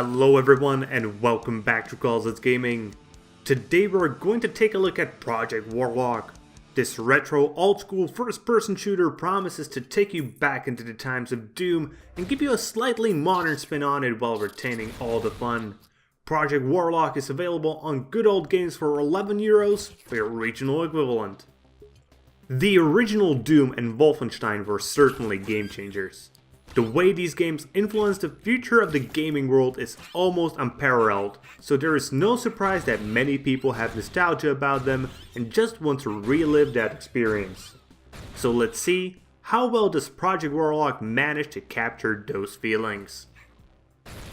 Hello everyone and welcome back to Closet Gaming. Today we're going to take a look at Project Warlock. This retro old-school first-person shooter promises to take you back into the times of Doom and give you a slightly modern spin on it while retaining all the fun. Project Warlock is available on Good Old Games for €11 for your regional equivalent. The original Doom and Wolfenstein were certainly game changers. The way these games influence the future of the gaming world is almost unparalleled, so there is no surprise that many people have nostalgia about them and just want to relive that experience. So let's see, how well does Project Warlock manage to capture those feelings?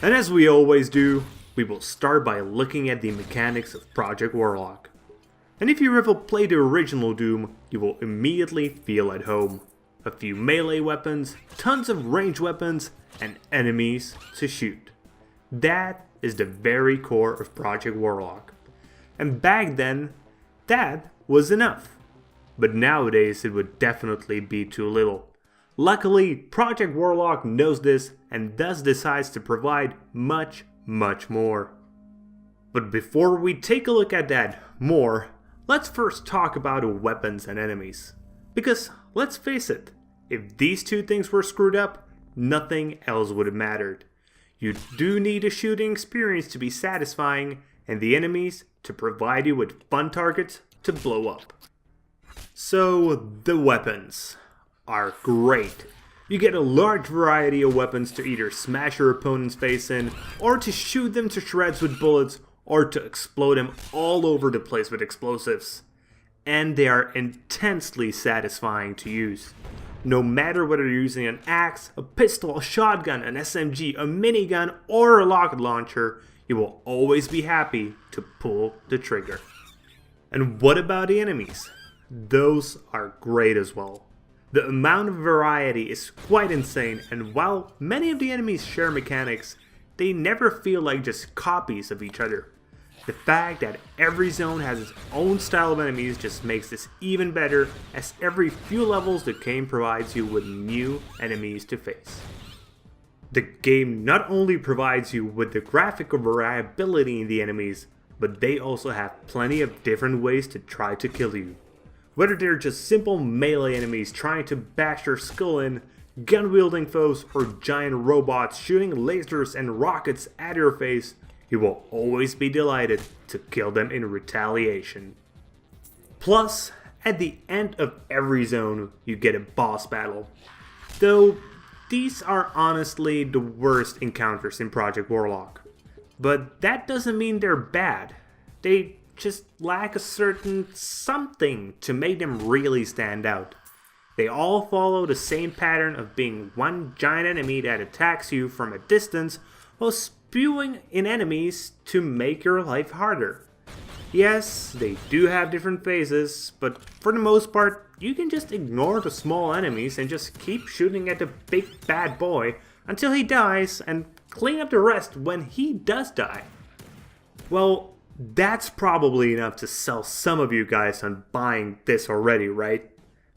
And as we always do, we will start by looking at the mechanics of Project Warlock. And if you ever played the original Doom, you will immediately feel at home. A few melee weapons, tons of ranged weapons, and enemies to shoot. That is the very core of Project Warlock. And back then, that was enough. But nowadays it would definitely be too little. Luckily, Project Warlock knows this and thus decides to provide much more. But before we take a look at that more, let's first talk about the weapons and enemies. Because, let's face it, if these two things were screwed up, nothing else would have mattered. You do need a shooting experience to be satisfying, and the enemies to provide you with fun targets to blow up. So, the weapons are great. You get a large variety of weapons to either smash your opponent's face in, or to shoot them to shreds with bullets, or to explode them all over the place with explosives. And they are intensely satisfying to use. No matter whether you're using an axe, a pistol, a shotgun, an SMG, a minigun, or a rocket launcher, you will always be happy to pull the trigger. And what about the enemies? Those are great as well. The amount of variety is quite insane, and while many of the enemies share mechanics, they never feel like just copies of each other. The fact that every zone has its own style of enemies just makes this even better, as every few levels the game provides you with new enemies to face. The game not only provides you with the graphical variability in the enemies, but they also have plenty of different ways to try to kill you. Whether they're just simple melee enemies trying to bash your skull in, gun-wielding foes, or giant robots shooting lasers and rockets at your face, you will always be delighted to kill them in retaliation. Plus, at the end of every zone, you get a boss battle. Though, these are honestly the worst encounters in Project Warlock. But that doesn't mean they're bad. They just lack a certain something to make them really stand out. They all follow the same pattern of being one giant enemy that attacks you from a distance while spewing in enemies to make your life harder. Yes, they do have different phases, but for the most part, you can just ignore the small enemies and just keep shooting at the big bad boy until he dies and clean up the rest when he does die. Well, that's probably enough to sell some of you guys on buying this already, right?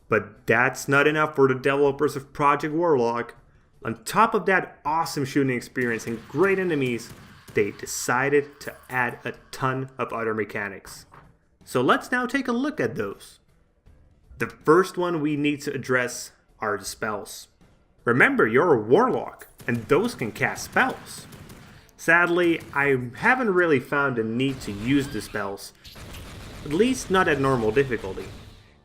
But that's not enough for the developers of Project Warlock. On top of that awesome shooting experience and great enemies, they decided to add a ton of other mechanics. So let's now take a look at those. The first one we need to address are the spells. Remember, you're a warlock, and those can cast spells. Sadly, I haven't really found a need to use the spells, at least not at normal difficulty.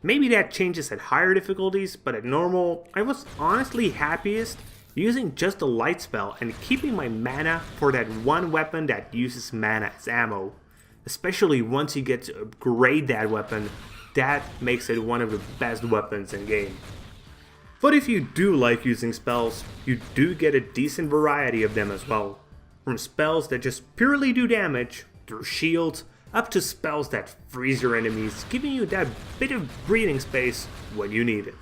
Maybe that changes at higher difficulties, but at normal, I was honestly happiest using just a light spell and keeping my mana for that one weapon that uses mana as ammo. Especially once you get to upgrade that weapon, that makes it one of the best weapons in game. But if you do like using spells, you do get a decent variety of them as well. From spells that just purely do damage, through shields, up to spells that freeze your enemies, giving you that bit of breathing space when you need it.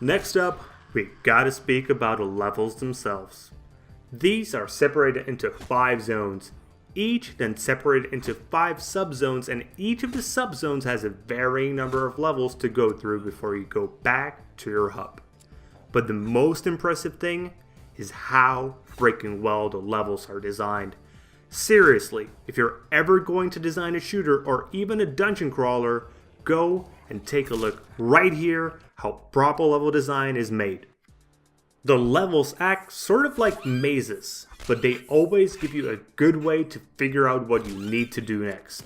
Next up, we gotta speak about the levels themselves. These are separated into 5 zones, each then separated into 5 subzones, and each of the subzones has a varying number of levels to go through before you go back to your hub. But the most impressive thing is how freaking well the levels are designed. Seriously, if you're ever going to design a shooter or even a dungeon crawler, go and take a look right here how proper level design is made. The levels act sort of like mazes, but they always give you a good way to figure out what you need to do next.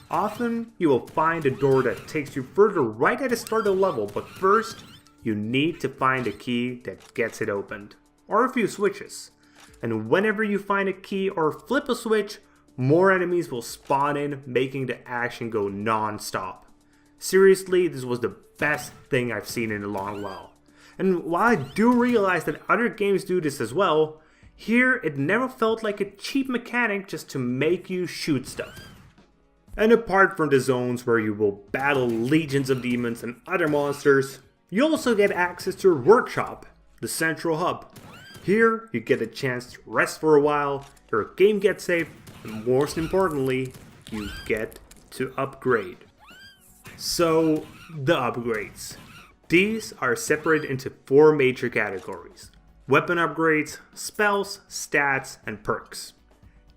Often, you will find a door that takes you further right at the start of the level, but first, you need to find a key that gets it opened, or a few switches. And whenever you find a key or flip a switch, more enemies will spawn in, making the action go non-stop. Seriously, this was the best thing I've seen in a long while. And while I do realize that other games do this as well, here it never felt like a cheap mechanic just to make you shoot stuff. And apart from the zones where you will battle legions of demons and other monsters, you also get access to a workshop, the central hub. Here you get a chance to rest for a while, your game gets saved, and most importantly, you get to upgrade. So, the upgrades. These are separated into 4 major categories: weapon upgrades, spells, stats, and perks.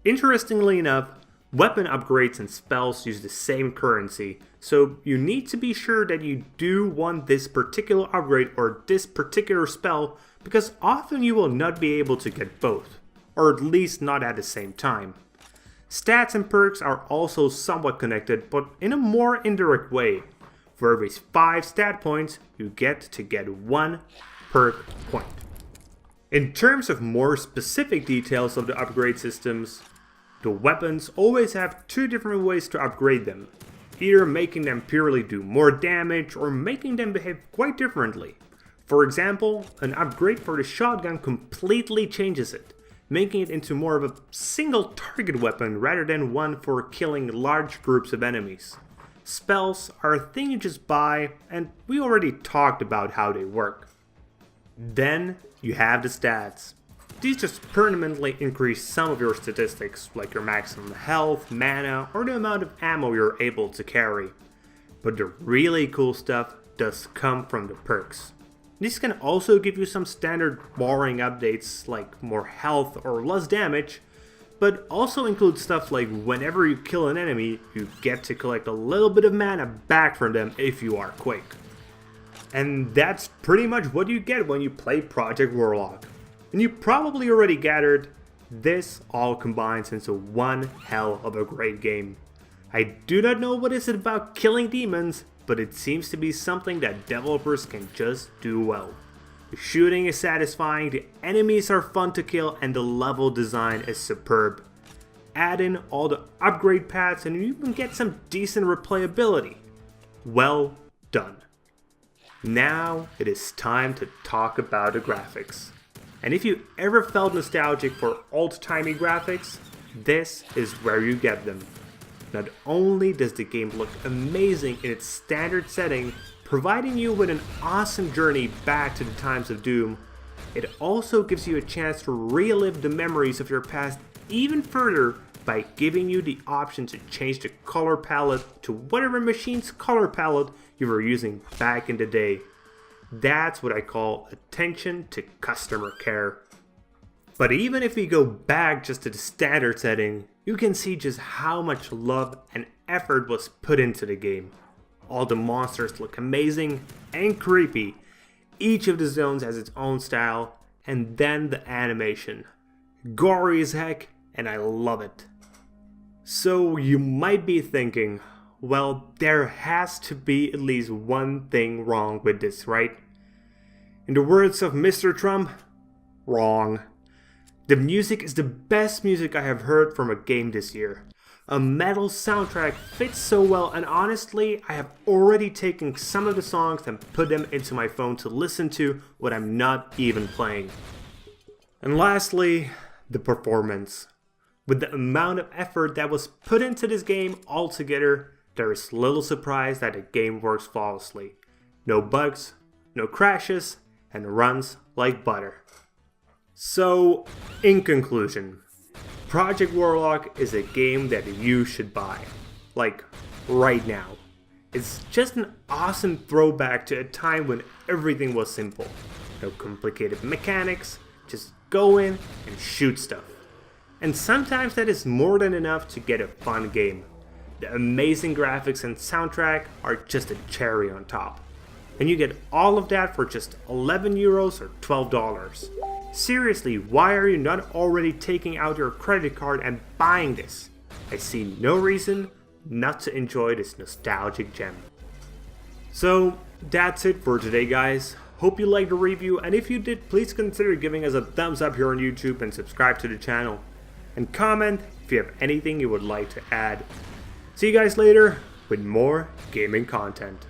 Interestingly enough, weapon upgrades and spells use the same currency, so you need to be sure that you do want this particular upgrade or this particular spell, because often you will not be able to get both, or at least not at the same time. Stats and perks are also somewhat connected, but in a more indirect way. For every 5 stat points, you get 1 perk point. In terms of more specific details of the upgrade systems, the weapons always have 2 different ways to upgrade them, either making them purely do more damage or making them behave quite differently. For example, an upgrade for the shotgun completely changes it, making it into more of a single target weapon rather than one for killing large groups of enemies. Spells are a thing you just buy, and we already talked about how they work. Then you have the stats. These just permanently increase some of your statistics, like your maximum health, mana, or the amount of ammo you're able to carry. But the really cool stuff does come from the perks. These can also give you some standard boring updates like more health or less damage, but also include stuff like whenever you kill an enemy, you get to collect a little bit of mana back from them if you are quick. And that's pretty much what you get when you play Project Warlock. And you probably already gathered, this all combines into one hell of a great game. I do not know what is it about killing demons, but it seems to be something that developers can just do well. The shooting is satisfying, the enemies are fun to kill, and the level design is superb. Add in all the upgrade paths and you can get some decent replayability. Well done. Now it is time to talk about the graphics. And if you ever felt nostalgic for old-timey graphics, this is where you get them. Not only does the game look amazing in its standard setting, providing you with an awesome journey back to the times of Doom, it also gives you a chance to relive the memories of your past even further by giving you the option to change the color palette to whatever machine's color palette you were using back in the day. That's what I call attention to customer care. But even if we go back just to the standard setting, you can see just how much love and effort was put into the game. All the monsters look amazing and creepy. Each of the zones has its own style, and then the animation. Gory as heck, and I love it. So you might be thinking, well, there has to be at least one thing wrong with this, right? In the words of Mr. Trump, wrong. The music is the best music I have heard from a game this year. A metal soundtrack fits so well, and honestly, I have already taken some of the songs and put them into my phone to listen to when I'm not even playing. And lastly, the performance. With the amount of effort that was put into this game altogether, there is little surprise that the game works flawlessly. No bugs, no crashes, and runs like butter. So, in conclusion, Project Warlock is a game that you should buy. Like, right now. It's just an awesome throwback to a time when everything was simple. No complicated mechanics, just go in and shoot stuff. And sometimes that is more than enough to get a fun game. The amazing graphics and soundtrack are just a cherry on top. And you get all of that for just 11 euros or $12. Seriously, why are you not already taking out your credit card and buying this? I see no reason not to enjoy this nostalgic gem. So that's it for today, guys. Hope you liked the review, and if you did, please consider giving us a thumbs up here on YouTube and subscribe to the channel. And comment if you have anything you would like to add. See you guys later with more gaming content.